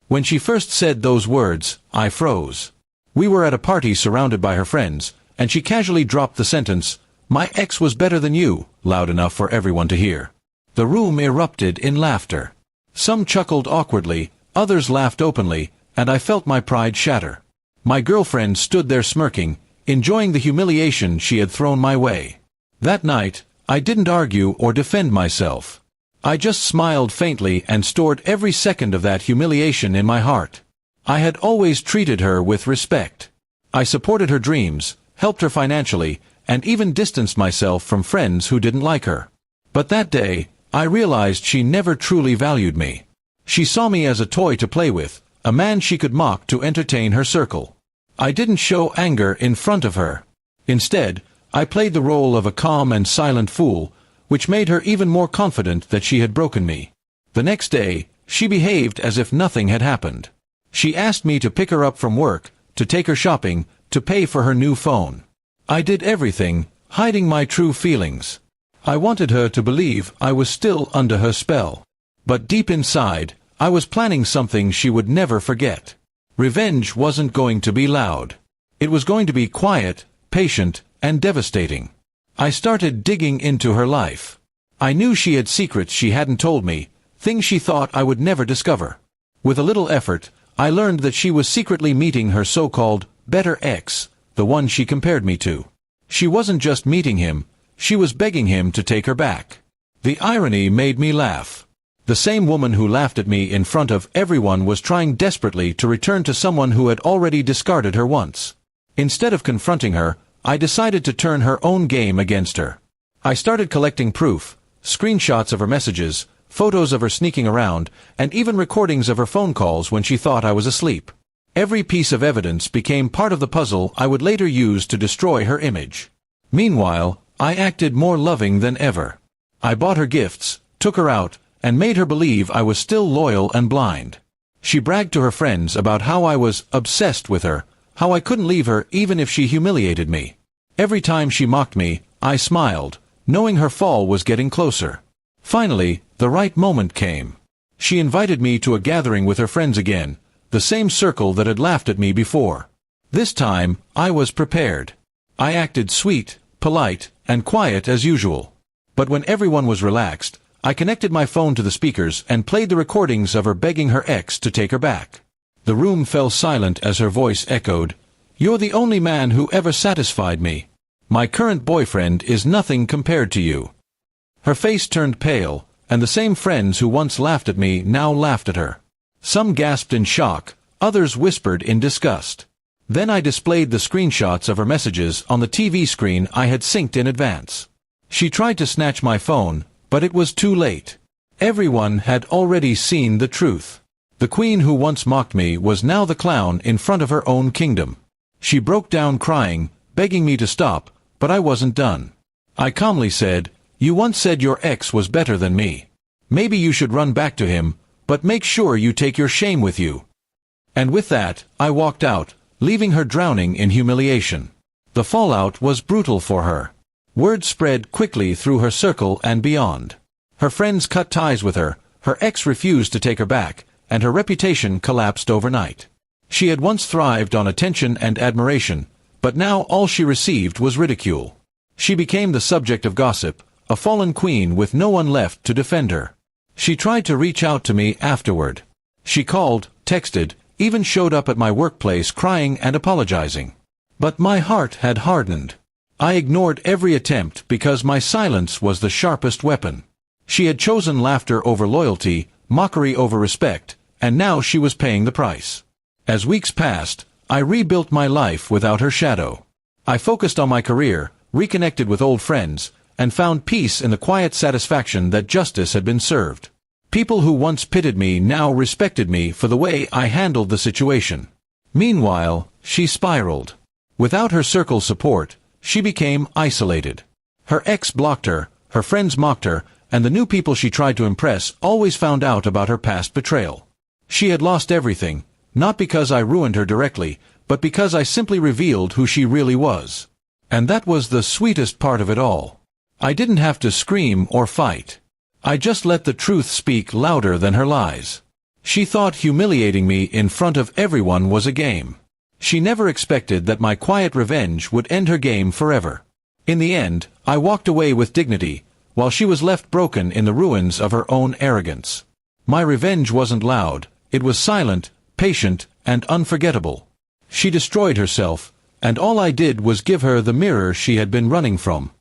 When she first said those words, I froze. We were at a party surrounded by her friends, and she casually dropped the sentence, "My ex was better than you," loud enough for everyone to hear. The room erupted in laughter. Some chuckled awkwardly, others laughed openly, and I felt my pride shatter. My girlfriend stood there smirking, enjoying the humiliation she had thrown my way. That night, I didn't argue or defend myself. I just smiled faintly and stored every second of that humiliation in my heart. I had always treated her with respect. I supported her dreams, helped her financially, and even distanced myself from friends who didn't like her. But that day, I realized she never truly valued me. She saw me as a toy to play with, a man she could mock to entertain her circle. I didn't show anger in front of her. Instead, I played the role of a calm and silent fool, which made her even more confident that she had broken me. The next day, she behaved as if nothing had happened. She asked me to pick her up from work, to take her shopping, to pay for her new phone. I did everything, hiding my true feelings. I wanted her to believe I was still under her spell. But deep inside, I was planning something she would never forget. Revenge wasn't going to be loud. It was going to be quiet, patient, and devastating. I started digging into her life. I knew she had secrets she hadn't told me, things she thought I would never discover. With a little effort, I learned that she was secretly meeting her so-called better ex, the one she compared me to. She wasn't just meeting him, she was begging him to take her back. The irony made me laugh. The same woman who laughed at me in front of everyone was trying desperately to return to someone who had already discarded her once. Instead of confronting her, I decided to turn her own game against her. I started collecting proof, screenshots of her messages, photos of her sneaking around, and even recordings of her phone calls when she thought I was asleep. Every piece of evidence became part of the puzzle I would later use to destroy her image. Meanwhile, I acted more loving than ever. I bought her gifts, took her out, and made her believe I was still loyal and blind. She bragged to her friends about how I was obsessed with her, how I couldn't leave her even if she humiliated me. Every time she mocked me, I smiled, knowing her fall was getting closer. Finally, the right moment came. She invited me to a gathering with her friends again, the same circle that had laughed at me before. This time, I was prepared. I acted sweet, polite, and quiet as usual. But when everyone was relaxed, I connected my phone to the speakers and played the recordings of her begging her ex to take her back. The room fell silent as her voice echoed, "You're the only man who ever satisfied me. My current boyfriend is nothing compared to you." Her face turned pale, and the same friends who once laughed at me now laughed at her. Some gasped in shock, others whispered in disgust. Then I displayed the screenshots of her messages on the TV screen I had synced in advance. She tried to snatch my phone, but it was too late. Everyone had already seen the truth. The queen who once mocked me was now the clown in front of her own kingdom. She broke down crying, begging me to stop, but I wasn't done. I calmly said, "You once said your ex was better than me. Maybe you should run back to him, but make sure you take your shame with you." And with that, I walked out, leaving her drowning in humiliation. The fallout was brutal for her. Word spread quickly through her circle and beyond. Her friends cut ties with her ex refused to take her back, and her reputation collapsed overnight. She had once thrived on attention and admiration, but now all she received was ridicule. She became the subject of gossip, a fallen queen with no one left to defend her. She tried to reach out to me afterward. She called, texted, even showed up at my workplace crying and apologizing. But my heart had hardened. I ignored every attempt because my silence was the sharpest weapon. She had chosen laughter over loyalty, mockery over respect, and now she was paying the price. As weeks passed, I rebuilt my life without her shadow. I focused on my career, reconnected with old friends, and found peace in the quiet satisfaction that justice had been served. People who once pitied me now respected me for the way I handled the situation. Meanwhile, she spiraled. Without her circle's support, she became isolated. Her ex blocked her, her friends mocked her, and the new people she tried to impress always found out about her past betrayal. She had lost everything, not because I ruined her directly, but because I simply revealed who she really was. And that was the sweetest part of it all. I didn't have to scream or fight. I just let the truth speak louder than her lies. She thought humiliating me in front of everyone was a game. She never expected that my quiet revenge would end her game forever. In the end, I walked away with dignity, while she was left broken in the ruins of her own arrogance. My revenge wasn't loud, it was silent, patient, and unforgettable. She destroyed herself, and all I did was give her the mirror she had been running from.